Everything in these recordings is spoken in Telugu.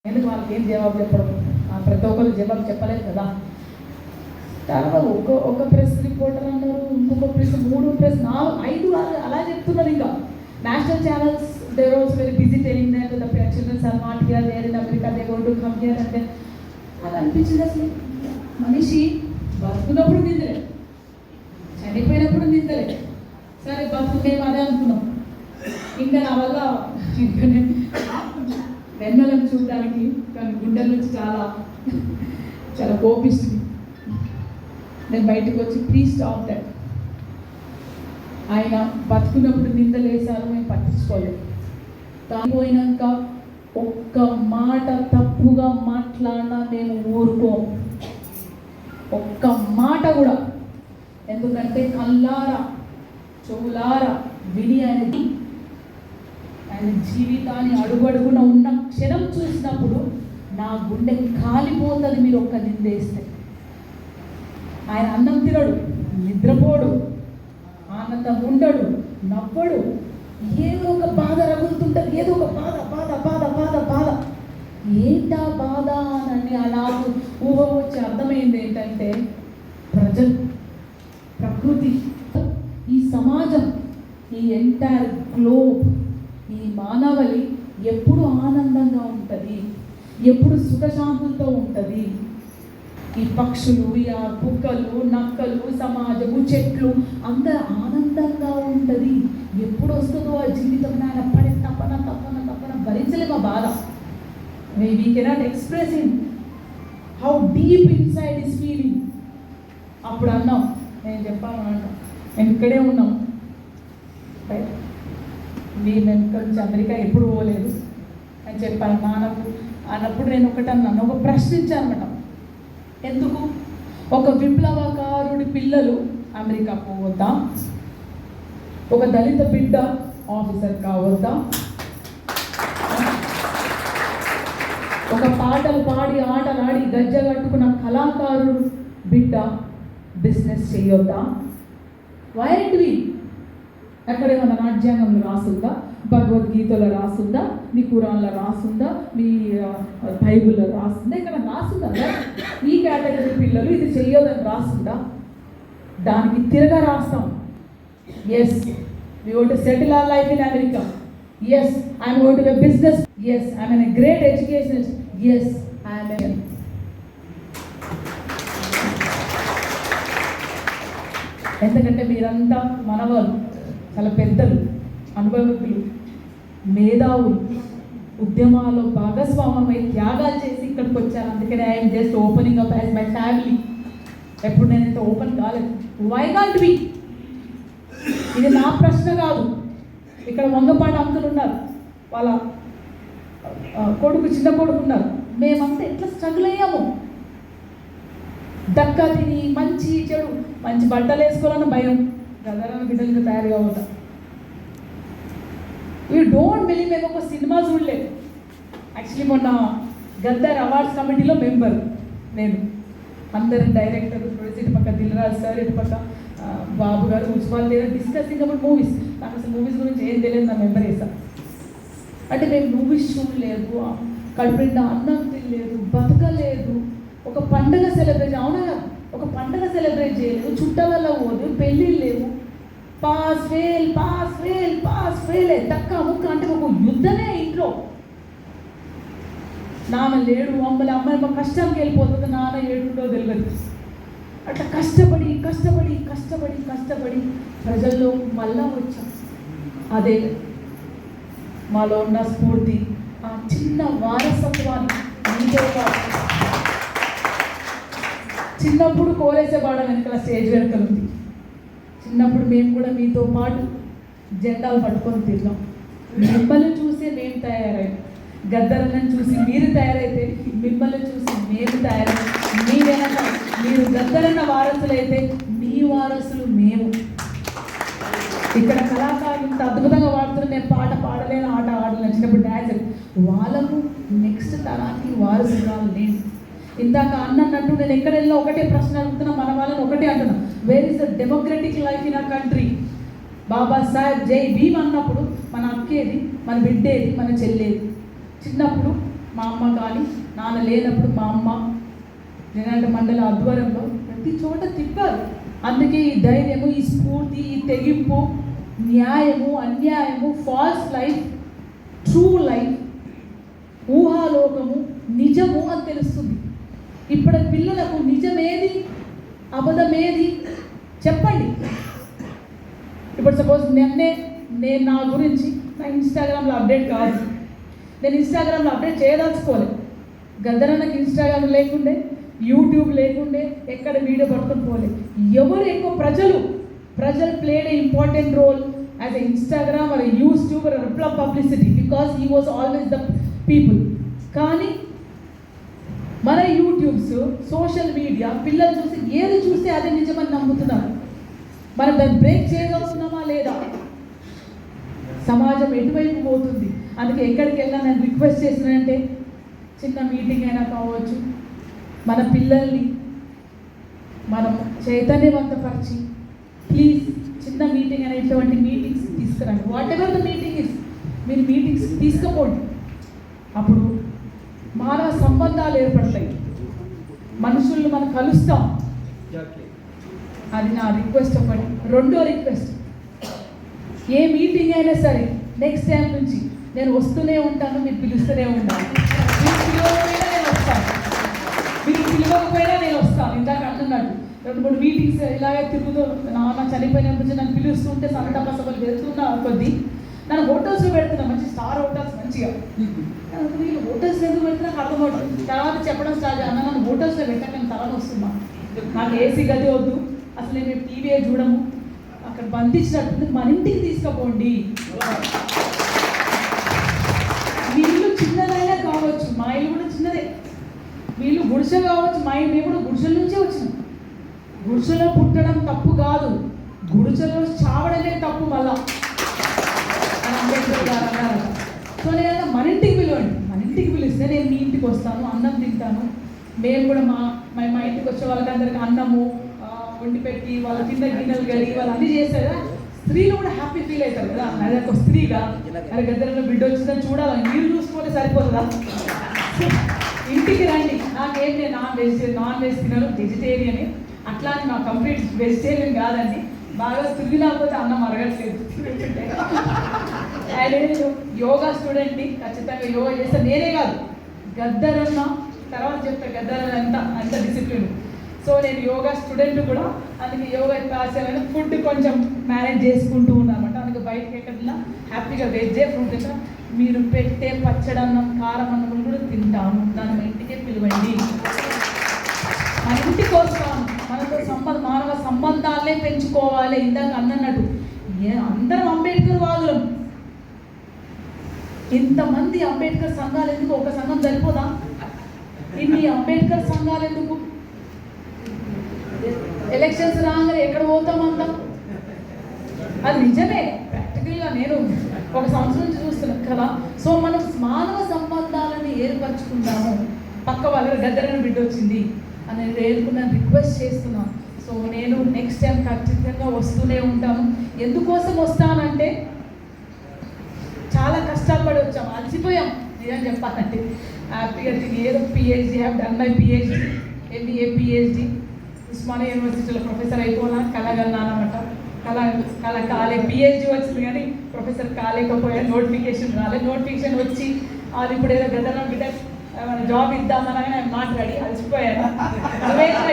ఎందుకు వాళ్ళకి ఏం జవాబు చెప్పడం? ప్రతి ఒక్కరు జవాబు చెప్పలేదు కదా. తర్వాత ఒక ప్రెస్ రిపోర్టర్ అన్నారు, ఇంకొక ప్రెస్, 3 ప్రెస్, 4, 5 అలా చెప్తున్నారు. ఇంకా national channels there also very busy telling that the childrens are not here, they are in America, they going to come here అంటే అది అనిపించింది. అసలు మనిషి బతుకున్నప్పుడు నిందలే, చనిపోయినప్పుడు నిందలే. సరే బతుకు మేము అదే అనుకున్నాం. ఇంకా నా వల్ల వెన్నెలను చూడడానికి కానీ గుండెల నుంచి చాలా చాలా కోపిస్తుంది. నేను బయటకు వచ్చి ప్లీజ్ స్టాప్ దట్. ఆయన బతుకున్నప్పుడు నిందలేశారు, మేము పట్టించుకోలేదు. పోయినాక ఒక్క మాట తప్పుగా మాట్లాడినా మేము ఊరుకోం, ఒక్క మాట కూడా. ఎందుకంటే కళ్ళారా చెవులారా విని ఆయన జీవితాన్ని అడుగడుగున ఉన్న క్షణం చూసినప్పుడు నా గుండె కాలిపోతుంది. మీరు ఒక్క నిందేస్తే ఆయన అన్నం తినడు, నిద్రపోడు, ఆనందం ఉండడు, నవ్వడు. ఏదో ఒక బాధ రగులుతుంటుంది, ఏదో ఒక బాధ బాధ బాధ బాధ బాధ. ఏంటా బాధ అని నాకు ఊహ వచ్చి అర్థమైంది ఏంటంటే ప్రజలు, ప్రకృతి, ఈ సమాజం, ఈ ఎంటైర్ గ్లోబ్, ఈ మానవలి ఎప్పుడు ఆనందంగా ఉంటుంది, ఎప్పుడు సుఖశాంతులతో ఉంటుంది. ఈ పక్షులు, ఈ కుక్కలు, నక్కలు, సమాజము, చెట్లు అందరూ ఆనందంగా ఉంటుంది. ఎప్పుడు వస్తుందో ఆ జీవితం నాయన పడే తప్పన తప్పన తప్పన భరించలేము ఆ బాధ. We cannot express in how deep inside is feeling. అప్పుడు అన్నాం, నేను చెప్పాను అంట, మేము ఇక్కడే ఉన్నాం, మేము ఇక్కడ నుంచి అమెరికా ఎప్పుడు పోలేదు అని చెప్పాను. అన్నప్పుడు నేను ఒకటి అన్నాను, ఒక ప్రశ్నించాను అనమాట. ఎందుకు ఒక విప్లవకారుడి పిల్లలు అమెరికా పోవద్దా, ఒక దళిత బిడ్డ ఆఫీసర్ కావద్దా, ఒక పాటలు పాడి ఆటలాడి గజ్జ కట్టుకున్న కళాకారుడు బిడ్డ బిజినెస్ చేయొద్దా? వైరట్వి ఎక్కడేమన్నా రాజ్యాంగంలో రాసుందా, భగవద్గీతలో రాసుందా, మీ ఖురాన్లో రాసుందా, మీ బైబుల్లో రాసుందా? ఇక్కడ రాసుందా? ఈ కేటగిరీ పిల్లలు ఇది చెయ్యొద్దని రాసుందా? దానికి తిరగా రాస్తాం. Yes we want to settle our life in America. Yes, I am going to be a business. Yes, I am in a great education. Yes, I am a ఎందుకంటే మీరంతా మనవాళ్ళు, చాలా పెద్దలు, అనుభవజ్ఞులు, మేధావులు, ఉద్యమాల్లో భాగస్వామ్యమై త్యాగాలు చేసి ఇక్కడికి వచ్చారు. అందుకనే I'm just opening up as my family. ఎప్పుడు నేనైతే ఓపెన్ కాలేదు. Why can't be? ఇది నా ప్రశ్న కాదు. ఇక్కడ వంగపాటి అంకులు ఉన్నారు, వాళ్ళ కొడుకు, చిన్న కొడుకు ఉన్నారు. మేమంతా ఎట్లా స్ట్రగుల్ అయ్యాము. దక్క తిని మంచి చెడు, మంచి బట్టలు వేసుకోవాలన్న భయం, గదరన్న బిడ్డలకి తయారు కావద్దా. యూ డోంట్ బిలీవ్, మేము ఒక సినిమా చూడలేదు. యాక్చువల్లీ మొన్న గద్దర్ అవార్డ్స్ కమిటీలో మెంబర్ నేను. అందరు డైరెక్టర్, ఇటు పక్క దిల్రాజ్ సార్, ఇటు పక్క బాబు గారు, ఉజ్వాల్ లేదా డిస్కసింగ్ అబౌట్ మూవీస్. నాకు అసలు మూవీస్ గురించి ఏం తెలియదు, నా మెంబర్ వేసాను. అంటే మేము మూవీస్ చూడలేదు, కడుపునిండా అన్నం తినలేదు, బతకలేదు, ఒక పండుగ సెలబ్రేట్, అవునా, ఒక పండుగ సెలబ్రేట్ చేయలేదు, చుట్టాలలో పోదు, పెళ్ళిళ్ళు లేవు, pass fail pass fail pass fail, తక్క ముక్క అంటే ఒక యుద్ధమే ఇంట్లో. నాన్న లేడు, అమ్మలే, అమ్మాయి మా కష్టానికి వెళ్ళిపోతుంది, నాన్న ఏడుండో తెలియదు. అట్లా కష్టపడి కష్టపడి కష్టపడి కష్టపడి ప్రజల్లో మళ్ళా వచ్చాం. అదే మాలో ఉన్న స్ఫూర్తి, ఆ చిన్న వారసత్వాన్ని మీతో చిన్నప్పుడు కోరేసేవాడ వెనకాల స్టేజ్ వెనకాల ఉంది. చిన్నప్పుడు మేము కూడా మీతో పాటు జెండాలు పట్టుకొని తిరిగాం. మిమ్మల్ని చూసి మేము తయారయ్యాం. గద్దరన్నని చూసి మీరు తయారైతే, మిమ్మల్ని చూసి మేము తయారై, మీ వెనక మీరు గద్దరన్న వారసులైతే మీ వారసులు మేము. ఇక్కడ కళాకారులు ఇంత అద్భుతంగా వాడుతున్నారు. నేను పాట పాడలేను, ఆట ఆడలేను, చిన్నప్పుడు డ్యాన్స్. వాళ్ళకు నెక్స్ట్ తరానికి వారసురాలు నేను. ఇందాక అన్నట్టు నేను ఎక్కడ వెళ్ళినా ఒకటే ప్రశ్న అడుగుతున్నా, మన వాళ్ళని ఒకటే అంటున్నా, where is the democratic life in our country? Babasaheb జై భీమ్ అన్నప్పుడు మన అక్కేది, మన బిడ్డేది, మన చెల్లేది. చిన్నప్పుడు మా అమ్మ కానీ, నాన్న లేనప్పుడు మా అమ్మ జనాల మండల ఆధ్వర్యంలో ప్రతి చోట తిప్పారు. అందుకే ఈ ధైర్యము, ఈ స్ఫూర్తి, ఈ తెగింపు, న్యాయము, అన్యాయము, ఫాల్స్ లైఫ్, ట్రూ లైఫ్, ఊహాలోకము, నిజము అని తెలుస్తుంది. ఇప్పుడు పిల్లలకు నిజమేది, అబద్ధమేది చెప్పండి. ఇప్పుడు సపోజ్ నేను నా గురించి నా ఇన్స్టాగ్రామ్లో అప్డేట్ కాదు, నేను ఇన్స్టాగ్రామ్లో అప్డేట్ చేయదలుచుకోలేదు. గద్దరన్నకి ఇన్స్టాగ్రామ్ లేకుండే, యూట్యూబ్ లేకుండే, ఎక్కడ వీడియో పట్టుకొని పోలేదు. ఎవరు ఎక్కువ ప్రజలు played a important role as a Instagram or YouTube or publicity because he was always the people. కానీ మన యూట్యూబ్స్, సోషల్ మీడియా పిల్లలు చూసి ఏది చూస్తే అదే నిజమని నమ్ముతున్నారు. మనం దాన్ని బ్రేక్ చేయగలుగుతున్నామా లేదా? సమాజం ఎటువైపు పోతుంది? అందుకే ఎక్కడికి వెళ్ళినా నేను రిక్వెస్ట్ చేసినంటే, చిన్న మీటింగ్ అయినా కావచ్చు, మన పిల్లల్ని మనం చైతన్యవంతపరిచి ప్లీజ్ చిన్న మీటింగ్ అయినా ఇటువంటి మీటింగ్స్ తీసుకురండి. What ever the meeting is, మీరు మీటింగ్స్ తీసుకుపోండి. అప్పుడు మానవ సంబంధాలు ఏర్పడతాయి, మనుషులను మనం కలుస్తాం. అది నా రిక్వెస్ట్. ఒకటి. రెండో రిక్వెస్ట్, ఏ మీటింగ్ అయినా సరే నెక్స్ట్ టైం నుంచి నేను వస్తూనే ఉంటాను, మీరు పిలుస్తూనే ఉంటాను. మీరు పిలవకపోయినా నేను వస్తాను, మీరు పిలవకపోయినా నేను వస్తాను. ఇందాక అంటున్నాడు 2-3 మీటింగ్స్ ఇలాగే తిరుగుతూ నాన్న చనిపోయినప్పటి నుంచి నన్ను పిలుస్తుంటే సంతాప సభలు వెళ్తున్నా కొద్దీ నన్ను హోటల్స్లో పెడుతున్నా, మంచి స్టార్ హోటల్స్ మంచిగా. వీళ్ళు హోటల్స్ ఎందుకు పెడుతున్నా నాకు అర్థమవుతుంది. తర్వాత చెప్పడం స్టార్ట్ అన్న, నన్ను హోటల్స్లో పెట్టాక నేను తలని వస్తున్నా, నాకు ఏసీ గది వద్దు, అసలు నేను టీవీ చూడము, అక్కడ బంధించినట్టు మన ఇంటికి తీసుకుపోండి. మీ ఇల్లు చిన్నదైనా కావచ్చు, మా ఇల్లు కూడా చిన్నదే. మీ ఇల్లు గుడిసె కావచ్చు, మేము కూడా గుడిసెల నుంచే వచ్చినాం. గుడిసెలో పుట్టడం తప్పు కాదు, గుడిసెలో చావడమే తప్పు. మళ్ళా అంబేద్కర్ గారు అన్నారు. సో నేను మన ఇంటికి పిలవండి, మన ఇంటికి పిలిస్తే నేను మీ ఇంటికి వస్తాను, అన్నం తింటాను. మేము కూడా మా ఇంటికి వచ్చే వాళ్ళకందరికీ అన్నము వండి పెట్టి వాళ్ళ కింద గిన్నెలు కడిగి వాళ్ళు అన్నీ చేస్తారు కదా. స్త్రీలు కూడా హ్యాపీ ఫీల్ అవుతారు కదా, అదే ఒక స్త్రీగా అది గద్దరలో బిడ్డ వచ్చిందని చూడాలని మీరు చూసుకుంటే సరిపోతుందా? ఇంటికి రండి. నాకేం లేదు, నాన్ వెజ్ తినను, వెజిటేరియనే. అట్లా అని నాకు కంప్లీట్ వెజిటేరియన్ కాదండి, బాగా తిరిగినాకపోతే అన్నం అరగట్లేదు. నేను యోగా స్టూడెంట్ని, ఖచ్చితంగా యోగా చేస్తే నేనే కాదు గద్దరన్న, తర్వాత చెప్తా గద్దరన్న అంత డిసిప్లిన్. సో నేను యోగా స్టూడెంట్ కూడా, అందుకే యోగా క్లాస్ అయినా ఫుడ్ కొంచెం మేనేజ్ చేసుకుంటూ ఉన్నానమాట. అందుకే బయటకి ఎక్కడన్నా హ్యాపీగా వెజ్జే ఫ్రూట్ అయితే మీరు పెట్టే పచ్చడన్నం, కారం అన్నం కూడా తింటాము. దాన్ని మా ఇంటికే పిలవండి, మన ఇంటికి వస్తాను. మనతో మానవ సంబంధాలే పెంచుకోవాలి. ఇందాక అన్నట్టు అందరం అంబేద్కర్ వాదులం. ఇంతమంది అంబేద్కర్ సంఘాలు ఎందుకు? ఒక సంఘం సరిపోదా? ఇన్ని అంబేద్కర్ సంఘాలు ఎందుకు? ఎలక్షన్స్ రాగానే ఎక్కడ పోతామంతా? అది నిజమే, ప్రాక్టికల్గా నేను ఒక సంవత్సరం నుంచి చూస్తున్నాను కదా. సో మనం మానవ సంబంధాలను ఏర్పరచుకుందాము. పక్క వాళ్ళ గద్దరన్న బిడ్డ వచ్చింది అని ఏర్పడిన రిక్వెస్ట్ చేస్తున్నాను. సో నేను నెక్స్ట్ టైం ఖచ్చితంగా వస్తూనే ఉంటాను. ఎందుకోసం వస్తానంటే చాలా కష్టాలు పడి వచ్చాం, అలసిపోయాం నిజం చెప్పాలంటే. హ్యాపీగా ఏదో PhD, have done my PhD, MBA PhD Osmania యూనివర్సిటీలో ప్రొఫెసర్ అయిపోయినా కలగన్నానమాట. కాలే పిహెచ్డి వచ్చింది కానీ ప్రొఫెసర్ కాలేకపోయా, నోటిఫికేషన్ రాలేదు. నోటిఫికేషన్ వచ్చి వాళ్ళు ఇప్పుడు ఏదో గదన బిడ్డ మన జాబ్ ఇద్దామనగానే ఆయన మాట్లాడి అలసిపోయాను.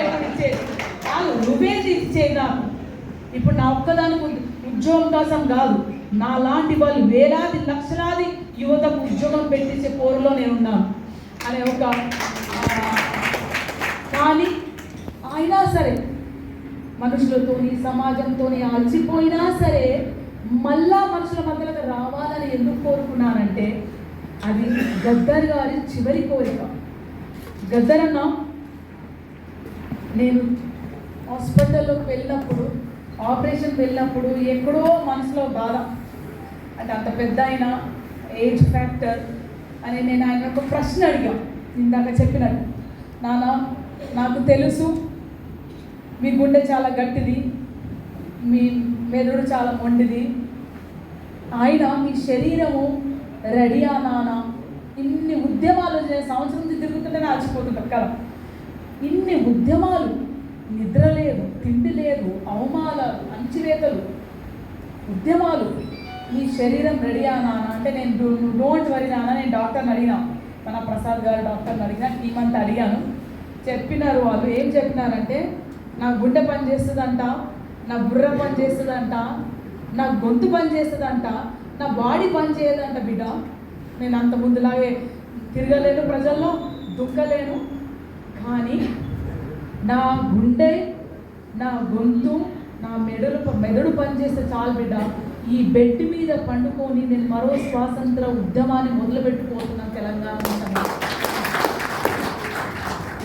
ఇప్పుడు ఇచ్చేది కాదు, నువ్వేది ఇచ్చేది నాకు. ఇప్పుడు నా ఒక్కదానికి ఉద్యోగం కోసం కాదు, నా లాంటి వాళ్ళు వేలాది లక్షలాది యువతకు ఉద్యోగం పెట్టించే పోరులో నేను ఉన్నాను అనే ఒక. కానీ అయినా సరే మనుషులతోని, సమాజంతోని అలసిపోయినా సరే మళ్ళా మనుషుల మధ్యలోకి రావాలని ఎందుకు కోరుకున్నానంటే, అది గద్దర్ గారి చివరి కోరిక. గద్దరన్న నేను హాస్పిటల్లోకి వెళ్ళినప్పుడు, ఆపరేషన్ వెళ్ళినప్పుడు ఎక్కడో మనసులో బాధ, అంటే అంత పెద్ద అయిన ఏజ్ ఫ్యాక్టర్ అని నేను ఆయన ఒక ప్రశ్న అడిగా. ఇందాక చెప్పినట్టు, నాన్న నాకు తెలుసు మీ గుండె చాలా గట్టిది, మీ మెదడు చాలా మొండిది, ఆయన మీ శరీరము రెడీయా నాన్న ఇన్ని ఉద్యమాలు సంవత్సరం నుంచి తిరుగుతుంటేనే ఆచిపోతుంటారు కదా. ఇన్ని ఉద్యమాలు, నిద్ర లేదు, తిండి లేదు, అవమానాలు, అంచివేతలు, ఉద్యమాలు. ఈ శరీరం రెడీయా నాన్న అంటే నేను డోంట్ వరీ నాన్న, నేను డాక్టర్ని అడిగినా, మన ప్రసాద్ గారు డాక్టర్ని అడిగినా, టీమ్ అంతా అడిగాను. చెప్పినారు వాళ్ళు. ఏం చెప్పినారంటే నా గుండె పని చేస్తుందంట, నా బుర్ర పని చేస్తుందంట, నా గొంతు పని చేస్తుందంట, నా బాడీ పని చేయదంట బిడ్డ. నేను అంత ముందులాగే తిరగలేను, ప్రజల్లో దుఃఖలేను, కానీ నా గుండె, నా గొంతు, నా మెదడు పనిచేస్తే చాలు బిడ్డ. ఈ బెడ్ మీద పండుకొని నేను మరో స్వాతంత్ర ఉద్యమాన్ని మొదలుపెట్టుకోతున్నాను. తెలంగాణ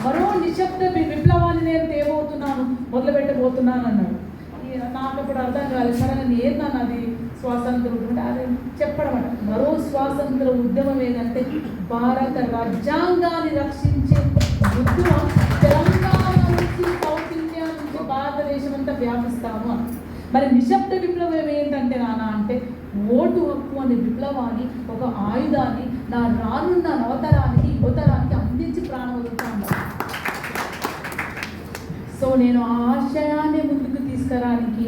మరో నిశ్శబ్ద విప్లవాన్ని నేను తేబోతున్నాను, మొదలుపెట్టబోతున్నాను అన్నాడు. నాకు అప్పుడు అర్థం కాలేదు. సరే నేను ఏందన్న అది స్వాతంత్ర ఉద్యమం, అదే చెప్పడం అంట. మరో స్వాతంత్ర ఉద్యమం ఏదంటే భారత రాజ్యాంగాన్ని రక్షించే ఉద్యమం తెలంగాణ నుంచి, సౌత్ ఇండియా నుంచి భారతదేశం అంతా వ్యాపిస్తాము అని. మరి నిశ్శబ్ద విప్లవం ఏంటంటే నాన్న అంటే ఓటు హక్కు అనే విప్లవాన్ని, ఒక ఆయుధాన్ని నా రానున్న నవతరానికి, యువతరానికి అందించి ప్రాణం వదులుతాను. సో నేను ఆ ఆశయాన్ని ముందుకు తీసుకురానికి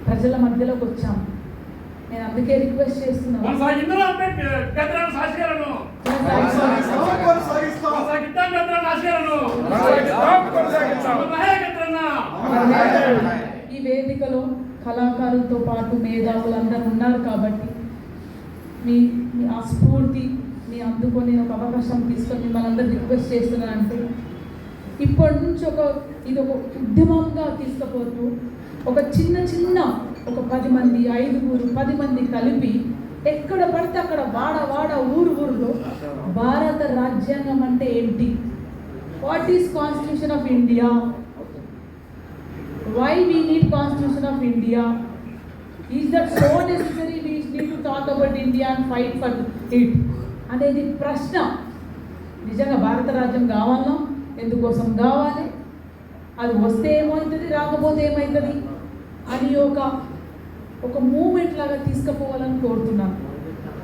ప్రజల మధ్యలోకి వచ్చాము. నేను అందుకే రిక్వెస్ట్ చేస్తున్నాను, ఈ వేదికలో కళాకారులతో పాటు మేధావులందరూ ఉన్నారు కాబట్టి మీ ఆ స్ఫూర్తి మీ అందుకొని ఒక అవకాశం తీసుకొని మిమ్మల్ని అందరూ రిక్వెస్ట్ చేస్తున్నానంటే ఇప్పటి నుంచి ఇది ఒక ఉద్యమంగా తీసుకుపోతూ ఒక చిన్న ఒక 10 మంది, 5 10 మంది కలిపి ఎక్కడ పడితే అక్కడ వాడ ఊరులో భారత రాజ్యాంగం అంటే ఏంటి, what is constitution of India, why we need constitution of India, is that so necessary we need to talk about India and fight for it అనేది ప్రశ్న. నిజంగా భారత రాజ్యం కావాలా, ఎందుకోసం కావాలి, అది వస్తే ఏమవుతుంది, రాకపోతే ఏమవుతుంది అని ఒక మూమెంట్ లాగా తీసుకుపోవాలని కోరుతున్నాను.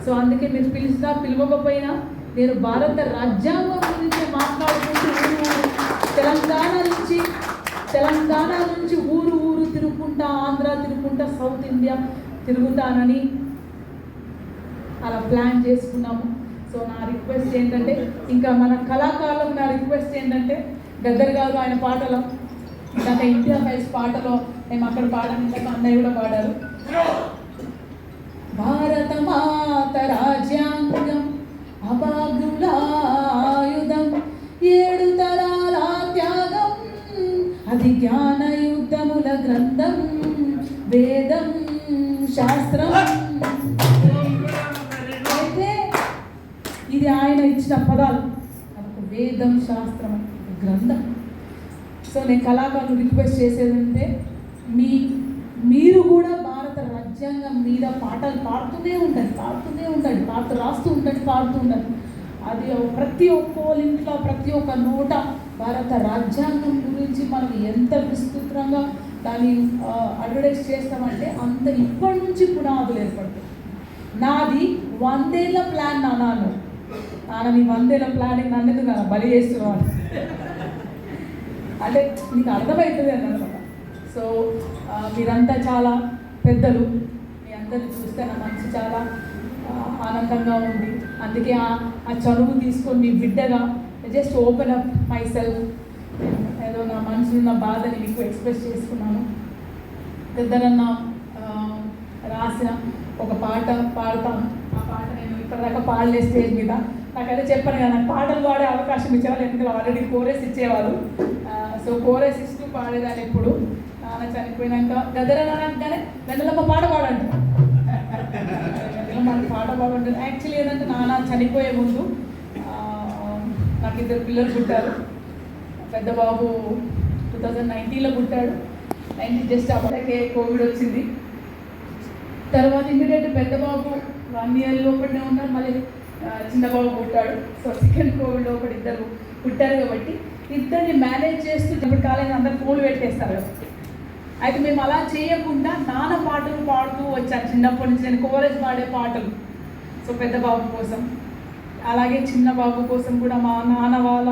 సో అందుకే మీరు పిలవకపోయినా నేను భారత రాజ్యాంగం గురించి మాట్లాడుకుంటూ తెలంగాణ నుంచి ఊరు తిరుగుకుంటా, ఆంధ్ర తిరుగుకుంటా, సౌత్ ఇండియా తిరుగుతానని అలా ప్లాన్ చేసుకున్నాము. సో నా రిక్వెస్ట్ ఏంటంటే, ఇంకా మన కళాకారులకు నా రిక్వెస్ట్ ఏంటంటే, గద్దర్ గారు ఆయన పాటలో, ఇందాక ఇండియా ఫైల్స్ పాటలో మేము అక్కడ పాడాను, ఇందాక అన్నయ్య కూడా పాడారు. భారత మాత రాజ్యాంగం అభాగ్యుల ఆయుధం, 7 తరాల త్యాగం, అది జ్ఞాన యుద్ధముల గ్రంథం, వేదం శాస్త్రం. అయితే ఇది ఆయన ఇచ్చిన పదాలు, మనకు వేదం శాస్త్రం గ్రంథం. సో నేను కళాకారులు రిక్వెస్ట్ చేసేదంటే మీరు కూడా భారత రాజ్యాంగం మీద పాటలు పాడుతూనే ఉండండి, రాస్తూ ఉండండి. అది ప్రతి ఒక్క ఇంట్లో, ప్రతి ఒక్క నోట భారత రాజ్యాంగం గురించి మనం ఎంత విస్తృతంగా దాన్ని అడ్వర్టైజ్ చేస్తామంటే అంత ఇప్పటి నుంచి పునాదులు ఏర్పడుతుంది. నాది 100 ఏళ్ల ప్లాన్ నాన్న నీ 100 ఏళ్ల ప్లానింగ్ నన్ను నాన్న బలి చేస్తున్నాను అంటే నీకు అర్థమవుతుంది అన్నమాట. సో మీరంతా చాలా పెద్దలు, మీ అందరిని చూస్తే నా మనసు చాలా ఆనందంగా ఉంది. అందుకే ఆ చనువు తీసుకొని మీ బిడ్డగా just open up my self, ఏదో నా మనసులో ఉన్న బాధని మీకు ఎక్స్ప్రెస్ చేసుకున్నాను. పెద్దలన్న రాసిన ఒక పాట పాడతాను. ఆ పాట నేను ఇప్పటిదాకా పాడలే స్టేజ్ మీద. నాకైతే చెప్పాను కదా, నాకు పాటలు పాడే అవకాశం ఇచ్చేవాళ్ళు, ఎందుకంటే ఆల్రెడీ కోరస్ ఇచ్చేవాళ్ళు. సో కోరస్ ఇస్తూ పాడేదాన్ని. ఎప్పుడు నాన్న చనిపోయినాక గదరనగానే గంటలమ్మ పాట పాడండి, మన పాట పాడండి. యాక్చువల్లీ ఏంటంటే నాన్న చనిపోయే ముందు నాకు 2 పిల్లలు పుట్టారు. పెద్ద బాబు 2019లో పుట్టాడు. 19 జస్ట్ అప్పటికే కోవిడ్ వచ్చింది. తర్వాత ఇమీడియట్ పెద్ద బాబు 1 ఇయర్ లోపలనే ఉన్నారు, మళ్ళీ చిన్న బాబు పుట్టాడు. సో సెకండ్ కోవిడ్ లోపల 2 పుట్టారు. కాబట్టి 2ని మేనేజ్ చేస్తూ ఇప్పుడు కాలేజ్ అందరు ఫోన్లు పెట్టేస్తారు. అయితే మేము అలా చేయకుండా నాన్న పాటలు పాడుతూ వచ్చాను చిన్నప్పటి నుంచి. నేను కోరస్ పాడే పాటలు, సో పెద్ద బాబు కోసం అలాగే చిన్న బాబు కోసం కూడా మా నాన్న వాళ్ళ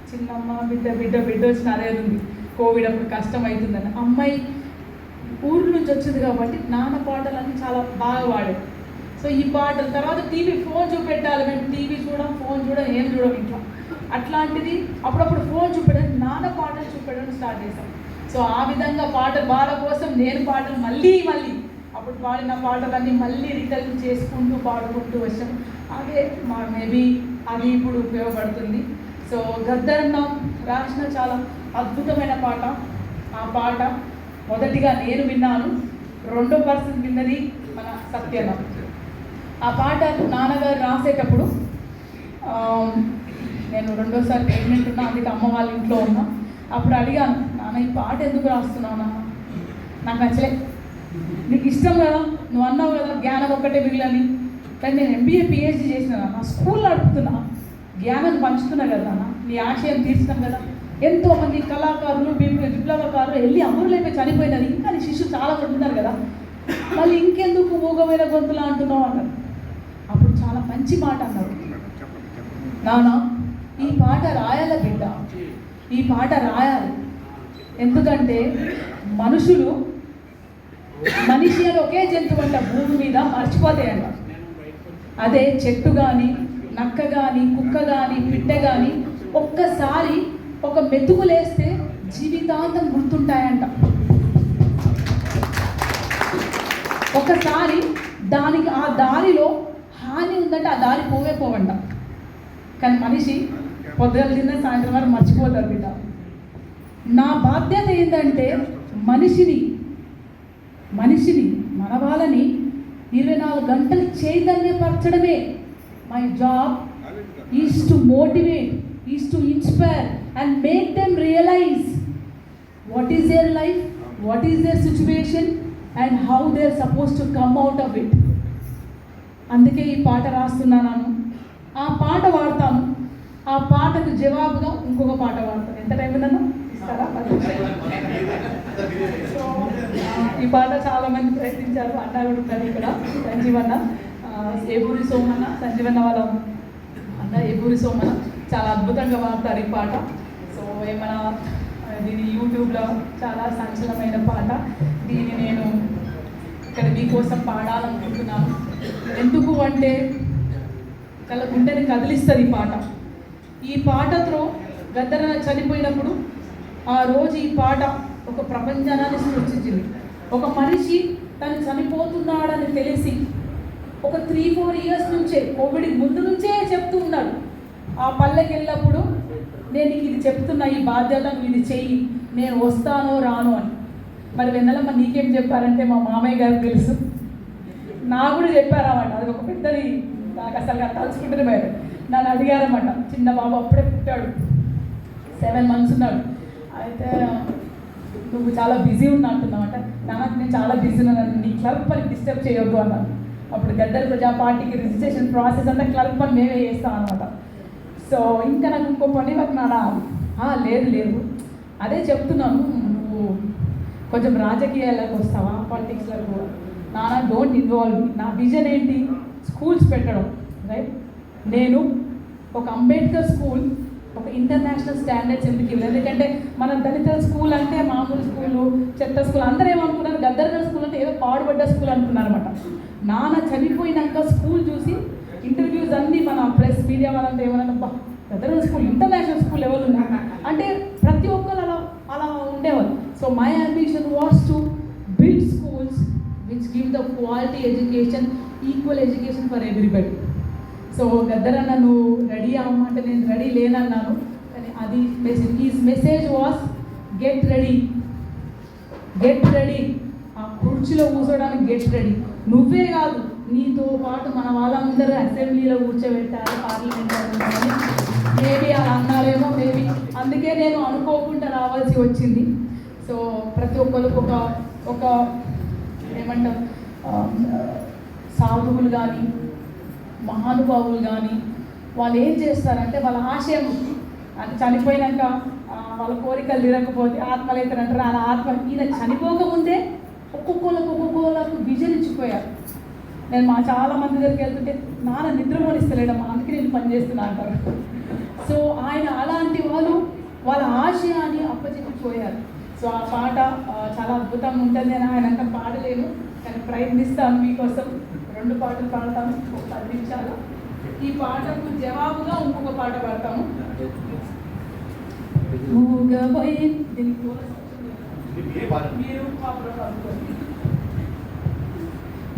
చిన్నమ్మ బిడ్డ వచ్చిన అదే ఉంది. కోవిడ్ అప్పుడు కష్టం అవుతుందని అమ్మాయి ఊరు నుంచి వచ్చింది కాబట్టి నాన్న పాటలన్నీ చాలా బాగా పాడేది. సో ఈ పాటల తర్వాత టీవీ ఫోన్ చూపెట్టాలి, మేము టీవీ ఫోన్ ఏం చూడం ఇంట్లో. అట్లాంటిది అప్పుడప్పుడు ఫోన్ చూపెట్టడం, నాన్న పాటలు చూపెట్టడం స్టార్ట్ చేశాం. సో ఆ విధంగా వాళ్ళ కోసం నేను పాటలు మళ్ళీ అప్పుడు పాడిన పాటలన్నీ మళ్ళీ రిటర్న్ చేసుకుంటూ పాడుకుంటూ వచ్చాం. అదే మేబీ అది ఇప్పుడు ఉపయోగపడుతుంది. సో గద్దరన్న రాసిన చాలా అద్భుతమైన పాట. ఆ పాట మొదటిగా నేను విన్నాను, రెండో పర్సన్ విన్నది మన సత్యన్న. ఆ పాట నాన్నగారు రాసేటప్పుడు నేను రెండోసారి ప్రెగ్నెంట్ ఉన్నా, అందుకే అమ్మ వాళ్ళ ఇంట్లో ఉన్నా. అప్పుడు అడిగాను, నాన్న ఈ పాట ఎందుకు రాస్తున్నావు నాన్న, నాకు నచ్చలే, నీకు ఇష్టం కదా, నువ్వు అన్నావు కదా జ్ఞానం ఒక్కటే మిగిలని, కానీ నేను MBA PhD చేసిన నా స్కూల్ నడుపుతున్నా, జ్ఞానం పంచుతున్నా కదా నాన్న, నీ ఆశయం తీర్చినాం కదా, ఎంతోమంది కళాకారులు విప్లవకారులు వెళ్ళి అమరులైపోయి చనిపోయినారు, ఇంకా నీ శిష్యులు చాలా మంది ఉన్నారు కదా, మళ్ళీ ఇంకెందుకు మూగమైన గొంతులా అంటున్నావు అన్నారు. అప్పుడు చాలా మంచి మాట అన్నారు, నాన్న ఈ పాట రాయాల బిడ్డ, ఈ పాట రాయాలి, ఎందుకంటే మనిషి అని ఒకే జంతువు అంట భూమి మీద మర్చిపోతాయంట. అదే చెట్టు కానీ నక్క కానీ కుక్క కానీ పిట్ట కానీ ఒక్కసారి ఒక మెతుకులేస్తే జీవితాంతం గుర్తుంటాయంట. ఒకసారి దానికి ఆ దారిలో హాని ఉందంటే ఆ దారి పోవంట. కానీ మనిషి పొద్దుగల తిన్న సాయంత్రం వరకు మర్చిపోతారు బిడ్డ. నా బాధ్యత ఏంటంటే మనిషిని మన వాళ్ళని 24 గంటలు చైతన్యపరచడమే. My job is to motivate, is to inspire and make them realize what is their life, what is their situation and how they are suppose to come out of it. అందుకే ఈ పాట రాస్తున్నాను. ఆ పాట వాడతాను, ఆ పాటకు జవాబుగా ఇంకొక పాట వాడతాను. ఎంత టైం ఉందన్నా ఇస్తారా? సో ఈ పాట చాలామంది ప్రయత్నించారు, అన్న కూడా ఉన్నారు ఇక్కడ, సంజీవన్న, ఏబూరి సోమన్న, సంజీవన్న వాళ్ళ అన్న ఏబూరి సోమన్న చాలా అద్భుతంగా వాడతారు ఈ పాట. సో ఏమైనా దీని యూట్యూబ్లో చాలా సంచలనమైన పాట. దీన్ని నేను ఇక్కడ మీకోసం పాడాలనుకుంటున్నాను. ఎందుకు అంటే గుండెని కదిలిస్తుంది ఈ పాట. ఈ పాటతో గద్దరన్న చనిపోయినప్పుడు ఆ రోజు ఈ పాట ఒక ప్రపంచాన్ని సృష్టించింది. ఒక మనిషి తను చనిపోతున్నాడని తెలిసి ఒక 3-4 ఇయర్స్ నుంచే, కోవిడ్ ముందు నుంచే చెప్తూ ఉన్నాడు. ఆ పల్లెకి వెళ్ళినప్పుడు నేను ఇది చెప్తున్నా, ఈ బాధ్యత నువ్వు ఇది చెయ్యి, నేను వస్తానో రాను అని. మరి వెన్నెలమ్మ నీకేం చెప్పారంటే మా మామయ్య గారికి తెలుసు, నాకు కూడా చెప్పారన్నమాట. అది ఒక పెద్దది, నాకు అసలు తలుచుకుంటేనే భయం. నన్ను అడిగారన్నమాట, చిన్న బాబు అప్పుడే పుట్టాడు, 7 months ఉన్నాడు. అయితే నువ్వు చాలా బిజీ ఉన్నా అంటున్నావు అంటే, నాకు నేను చాలా బిజీ ఉన్నాను, నీ క్లర్క్ పని డిస్టర్బ్ చేయొద్దు అన్నాను. అప్పుడు గద్దర్ ప్రజా పార్టీకి రిజిస్ట్రేషన్ ప్రాసెస్ అంతా క్లర్క్ పని మేమే చేస్తాం అనమాట. సో ఇంకా నాకు ఇంకో పని నానా లేదు అదే చెప్తున్నాను, నువ్వు కొంచెం రాజకీయాలకు వస్తావా, పాలిటిక్స్లకు. నానా డోంట్ ఇన్వాల్వ్. నా విజన్ ఏంటి, స్కూల్స్ పెట్టడం, రైట్. నేను ఒక అంబేద్కర్ స్కూల్, ఒక ఇంటర్నేషనల్ స్టాండర్డ్స్ ఎందుకంటే మన దళిత స్కూల్ అంటే మామూలు స్కూలు, చెత్త స్కూల్, అందరూ ఏమనుకున్నారు, గద్దర్ స్కూల్ అంటే ఏదో పాడుబడ్డ స్కూల్ అనుకున్నారు అనమాట. నాన్న చనిపోయినాక స్కూల్ చూసి ఇంటర్వ్యూస్ అన్నీ మన ప్రెస్ మీడియా వాళ్ళంతా ఏమన్నా, గద్దర్ స్కూల్ ఇంటర్నేషనల్ స్కూల్ ఎవరు ఉన్నారు అంటే ప్రతి ఒక్కరు అలా ఉండేవాళ్ళు. So my ambition was to build schools which give the quality education, equal education for everybody. So గద్దరన్న నువ్వు రెడీ అవ్వమంటే నేను రెడీ లేనన్నాను, కానీ అది మెసేజ్ వాస్ గెట్ రెడీ. ఆ కుర్చీలో కూర్చోడానికి గెట్ రెడీ. నువ్వే కాదు, నీతో పాటు మన వాళ్ళందరూ అసెంబ్లీలో కూర్చోబెట్టారు, పార్లమెంట్. మేబీ అలా అన్నారేమో, మేబీ అందుకే నేను అనుకోకుండా రావాల్సి వచ్చింది. సో ప్రతి ఒక్కరికి ఒక ఏమంటాం, సాధువులు కానీ మహానుభావులు కానీ వాళ్ళు ఏం చేస్తారంటే వాళ్ళ ఆశయం అంటే చనిపోయినాక వాళ్ళ కోరికలు తీరకపోతే ఆత్మలు అవుతారంటారు. అలా ఆత్మ ఈయన చనిపోకముందే ఒక్కొక్కరికి విజన్ ఇచ్చిపోయారు. నేను చాలా మంది దగ్గరికి వెళ్తుంటే నాన్న నిద్రపోనిస్తలేడమ్మా, అందుకే అందుకే నేను పనిచేస్తున్నా అంటారు. సో ఆయన అలాంటి వాళ్ళు వాళ్ళ ఆశయాన్ని అప్పచెప్పిపోయారు. సో ఆ పాట చాలా అద్భుతంగా ఉంటుంది. అని ఆయన అంతా పాడలేను, కానీ ప్రయత్నిస్తాను. మీకోసం 2 పాటలు పాడతాను, ఒక 10 నిమిషాలు. ఈ పాటకు జవాబుగా ఇంకొక పాట పాడతాము. మూగబోయి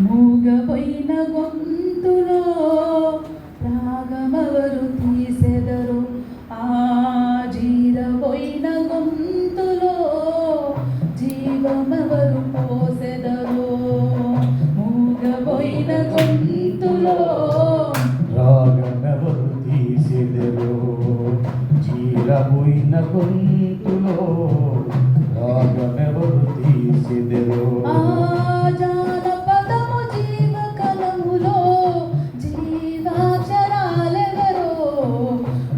మూగబోయిన గొంతులో రాగమవరు తీసెదరు, ఆ జీరబోయిన గొంతులో జీవమవరు పోసెదరు. మూగబోయిన గొంతులో రాగమెవరు తీసెదరు, చీరబోయిన గొంతులో రాగమెవరు తీసెదరు. జానపదము జీవకలములో జీవాక్షరాలెవరో,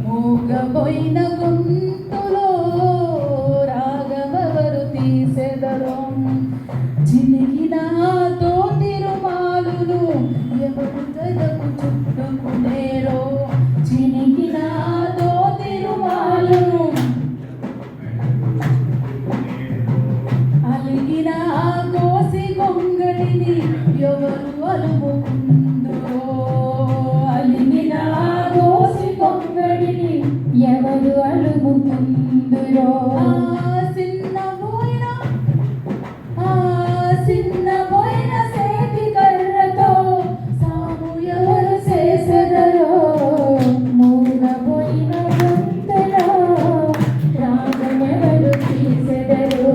మూగబోయిన గొంతులో రాగమెవరు తీసెదరు. చినిగిన తోటిరుమాలును ఎవరు తలకు చుట్టుకునేరో, చినిగిన తోటిరుమాలును అలిగిన కోసి కొంగడిని ఎవరు అలుముకుందురో, అలిగిన కోసి కొంగడిని ఎవరు అలుముకుందురో. చిన్నబోయిన సేతి కర్రతో సాము ఎవరు చేసెదరో, మూగబోయిన గొంతులో రాగమెవరు తీసెదరో.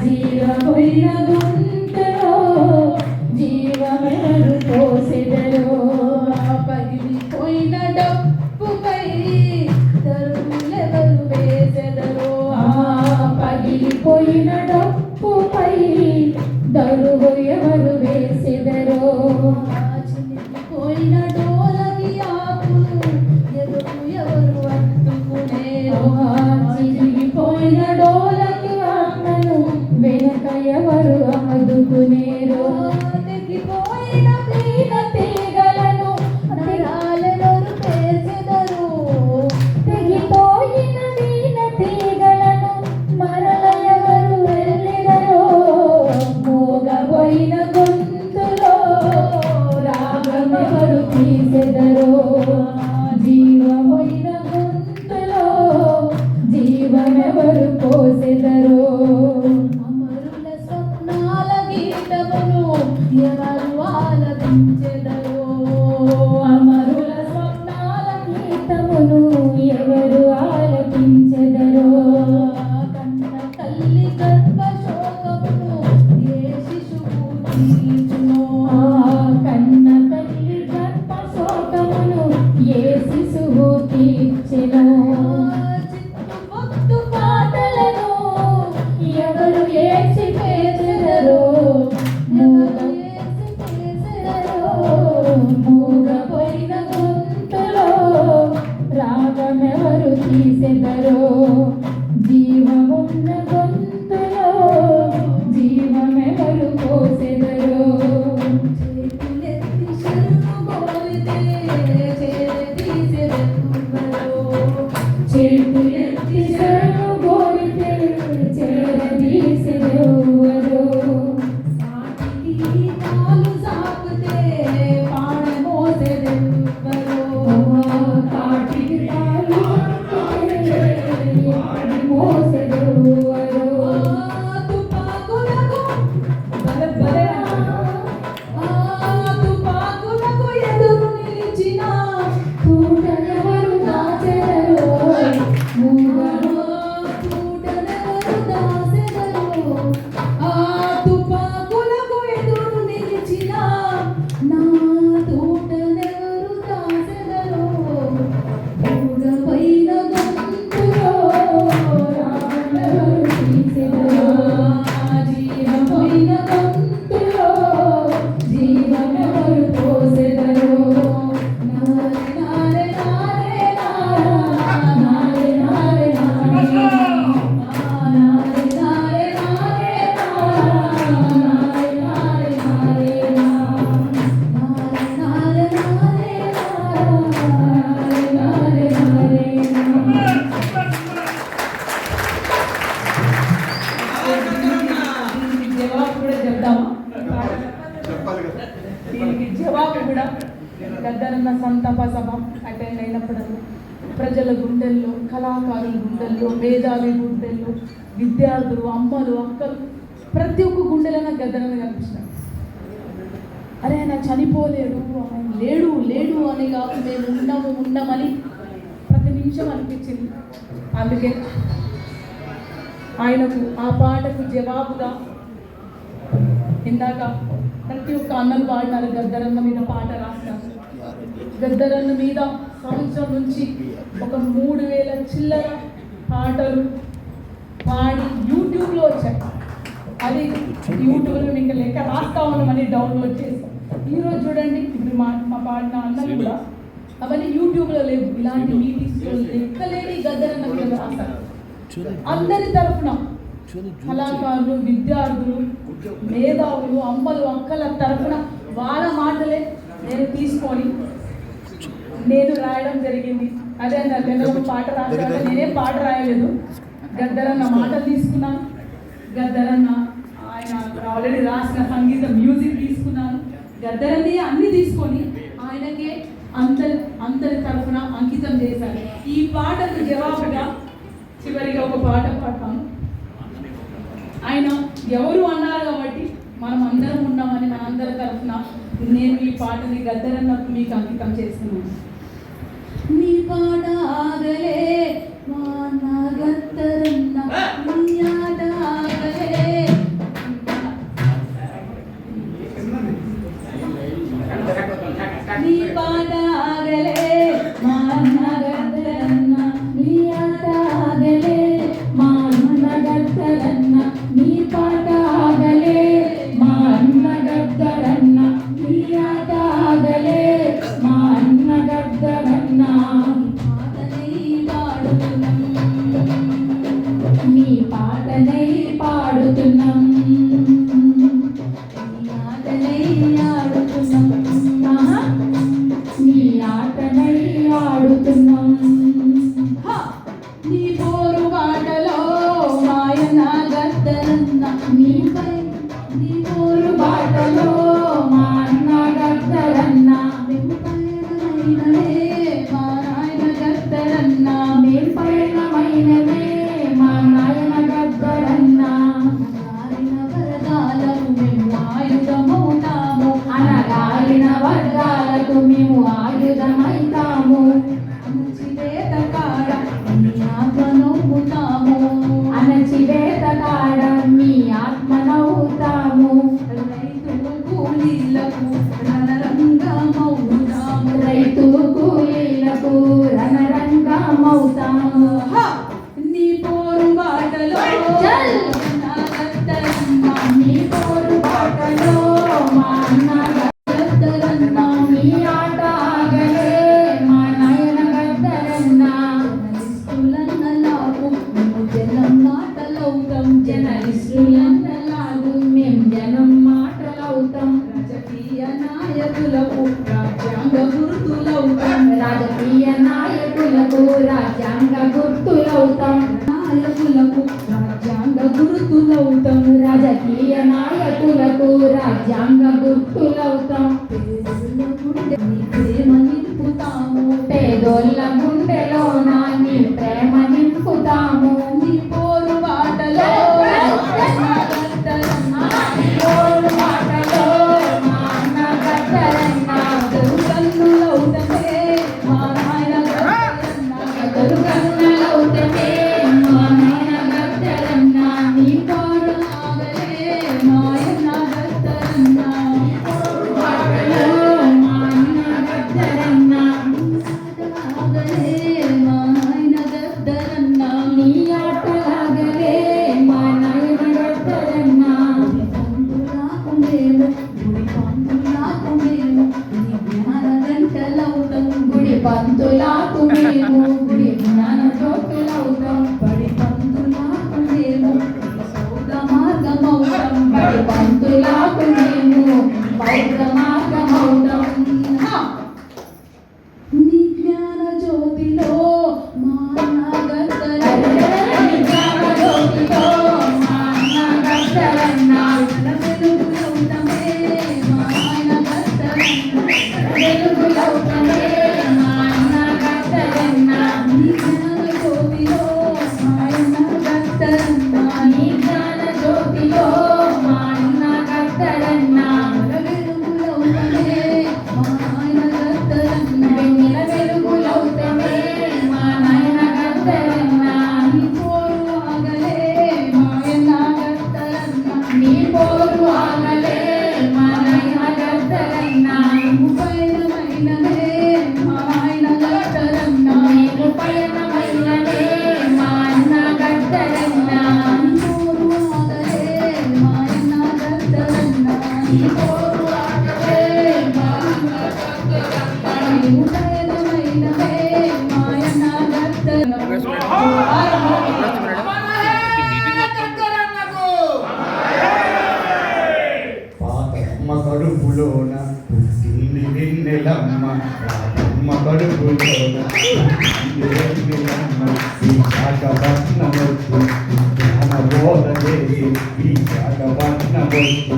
జీవబోయిన గొంతులో జీవమెవరు పోసెదరో. పగిలిపోయిన డప్పుపై దరువులెవరు వేసెదరో, పగిలిపోయిన డప్పుపై దరువు ఎవరు వేసెదరో. చినిగిపోయిన డోలకి ఆకులు ఎవరు అత్తుకునేరో, చినిగిపోయిన డోలకి ఆకులను వెనక ఎవరు ఆదుకునేరో. తెగిపోయిన వీణ తీగలను నరాలెవరు పేర్చెదరో, తెగిపోయిన వీణ తీగలను మరల ఎవరు వెళ్ళెదరో. మూగబోయిన గొంతులో రాగమెవరు తీసెదరో, జీవబోయిన గొంతులో జీవమెవరు పోసెదరో. అమరుల స్వప్నాల గీతమును ఎవరు ఆలపించెదరో, అమరుల స్వప్నాల గీతమును ఎవరు ఆలపించెదరో. కన్న తల్లి గర్భ శోకమును ఏ శిశువు తీర్చునో, కన్న తల్లి గర్భ శోకమును ఏ శిశువు తీర్చెనో. చిత్తుబొత్తు పాటలను ఎవరు ఏడ్చి పేచెదరో, మూగబోయిన గొంతులో రాగమెవరు తీసెదరో. జీవమున్న గొంతులో జీవమెవరు పోసెదరో. చేతులెత్తి శరణు కోరితే చేరదీసెదెవ్వరో, చేతులెత్తి శరణు కోరితే చేరదీసెదెవ్వరో. సాటికి కాలు సాపితే పాడమోసెదెవ్వరో, కాటికి కాలు సాపితే పాడమోసెదెవ్వరో. తుపాకులకు తుపాకులకు ఎదురు నిలిచిన తూటెవరు దాచెదరో, ఎక్కడన్నా సంతాప సభ అటెండ్ అయినప్పుడల్లా ప్రజల గుండెల్లో, కళాకారుల గుండెల్లో, మేధావి గుండెల్లో, విద్యార్థులు, అమ్మలు, అక్కలు, ప్రతి ఒక్క గుండెలో నాకు గద్దరన్న కనిపించినాడు. అరే ఆయన చనిపోలేడు, ఆయన లేడు లేడు అని కాదు, మేము ఉన్నామని ప్రతి నిమిషం అనిపించింది. అందుకే ఆయనకు ఆ పాటకు జవాబుగా ఇందాక ప్రతి ఒక్క అన్నలు పాడినారు. గద్దరన్న మీద పాట రాసినారు. గద్దరన్న మీద సంవత్సరం నుంచి ఒక 3000 చిల్లర పాటలు పాడి యూట్యూబ్లో వచ్చాయి. అది యూట్యూబ్లో ఇంకా లెక్క రాస్తా ఉన్నామని డౌన్లోడ్ చేస్తాం. ఈరోజు చూడండి, ఇప్పుడు మా పాడిన అన్నలు కూడా అవన్నీ యూట్యూబ్లో లేవు. ఇలాంటి మీటింగ్స్లో లెక్కలేని గద్దరన్న మీద రాస్తారు. అందరి తరఫున కళాకారులు, విద్యార్థులు, మేధావులు, అమ్మలు, అక్కల తరఫున వాళ్ళ మాటలే నేను తీసుకొని నేను రాయడం జరిగింది. అదే అన్న పాట రాశాను. నేనేం పాట రాయలేదు, గద్దరన్న మాటలు తీసుకున్నాను. గద్దరన్న ఆయన ఆల్రెడీ రాసిన సంగీతం, మ్యూజిక్ తీసుకున్నాను. గద్దరన్ని అన్ని తీసుకొని ఆయనకే అందరి తరఫున అంకితం చేశాను. ఈ పాటకు జవాబుగా చివరిగా ఒక పాట పాడతాను. ఆయన ఎవరు అన్నారు కాబట్టి మనం అందరం ఉన్నామని మనందరి తరఫున నేను ఈ పాటని గద్దరన్నకు మీకు అంకితం చేస్తున్నాను. నీ పాట ఆగలే మా గద్దరన్న, నీ ఆట ఆగలే. నీ పాట ఆగలే మా గద్దరన్న, నీ ఆట ఆగలే మా గద్దరన్న, నీ పాట ఆగలే మా గద్దరన్న, నీ ఆట ఆగలే మా గద్దరన్న. నీ పాటనై పాడుతున్నాం, నీ ఆటనై ఆడుతున్నాం, నీ ఆటనై ఆడుతున్నాం. నీ పోరు బాటలో మాయన గద్దరన్న, నీపై నీ పోరు బాటలో మా అన్న గద్దరన్న, మేము పయనమైనవే మా నాయన గద్దరన్న, మేము పయనమైనవే మా నాయన గద్దరన్న. అనగారిన వర్గాలకు మేము ఆయుధమవుతాము, అనగారిన వర్గాలకు మేము ఆయుధమైతాము. అణచివేత కాడ మీ ఆత్మనవ్వుతాము, అణచివేత కాడ మీ ఆత్మనవ్వుతాము. రైతు కూలీలకు రణరంగమవుతాము, రైతు కూలీలకు రణరంగమవుతాము. నీ పోరు బాటలో నా గద్దరన్న, నీ పోరు బాటలో మా అన్న గద్దరన్న, నీ ఆట ఆగలే మా నాయన గద్దరన్న. జర్నలిస్టులన్నలాగు మేము జనం మాటలవుతాం, జర్నలిస్టులన్నలాగు మేము జనం మాటలవుతాం. రాజకీయ నాయకులకు రాజ్యాంగ గుర్తులవుతాం, రాజకీయ నాయకులకు రాజ్యాంగ గుర్తులవుతాం, నాయకులకు రాజ్యాంగ గుర్తులవుతాం, రాజకీయ నాయకులకు రాజ్యాంగ గుర్తులవుతాం. పేదోళ్ళ గుండె నీ ప్రేమ నింపుతాము, పేదోళ్ళ గుండెలోన నీ ప్రేమ నింపుతాము. నీ పోరు బాటలో గద్దరన్న, నీ పోరు బాటలో మా అన్న గద్దరన్న, దొరుకన్నులవుతమే మా నాయన గద్దరన్న, దొరుకన్నులవుతమే మా నాయన గద్దరన్న. నీ పోరు ఆగలే మాయన గద్దరన్న, నీ పోరు బాటలో మా అన్న గద్దరన్న, ఆగలే మా నాయన గద్దరన్న, నీ ఆటలాగలే మా నాయన గద్దరన్న. పంతులకు మేము గుడి పంతులకు మేము నీ జ్ఞాన గంటలవుతాం, గుడి పంతులకు మేము గుడి జ్ఞాన నీ జ్ఞాన జ్యోతిలో మాయన్న గద్దరన్న నీ జ్ఞాన జ్యోతిలో మాయన్న గద్దరన్న వెలుగులవుతమే మా నాయన గద్దరన్న వెన్నెల వెలుగులవుతమే మా నాయన గద్దరన్న నీ పోరు ఆగలే మాయన్న గద్దరన్న నీ పోరు ఆగలే మా నాయన గద్దరన్న పయనమైననే మా నాయన గద్దరన్న నీకు పయనమైననే మా అన్న గద్దరన్న పోరు ఆగలే మాయన్న గద్దరన్న నీ పోరు ఆగలే మా అన్న గద్దరన్న నీకు పయనమైననే మాయన్న గద్దరన్న పాతమ్మ కడుపులోన పుట్టింది వెన్నెలమ్మ రాతమ్మ కడుపులోన పుట్టింది వెన్నెలమ్మ ఈ శాఖపట్నమొచ్చు జ్ఞాన బోధ చేసి ఈ శాఖపట్నమొచ్చు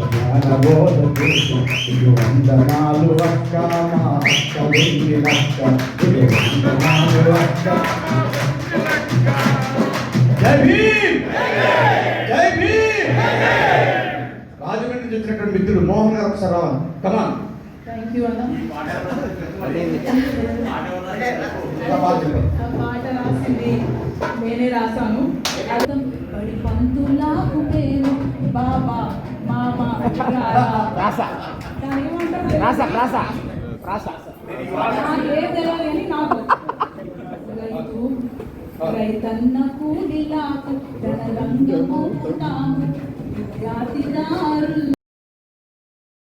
జ్ఞాన బోధ చేసి ఇది వందనాలు అక్క మా అక్క వెన్నెలక్క ఇది వందనాలు అక్క జై భీమ్ జై భీమ్ రాజమండ్రి నుంచి వచ్చినటువంటి మిత్రుడు మోహన్ గారు ఒకసారి రావాలి కమాన్ థ్యాంక్ యూ అన్న ఇలా బాధ్యత ఆ పాట రాసింది నేనే రాశాను అర్థం బడి పంతులకు పేరు బాబా మామ రాసా దాన్ని ఏమంటారు? రాసా రాసా రాసా నాకే తెలియని నాకు రైతు రైతన్న కూలిలాకు ధనరంగము తాము విద్యార్థిగా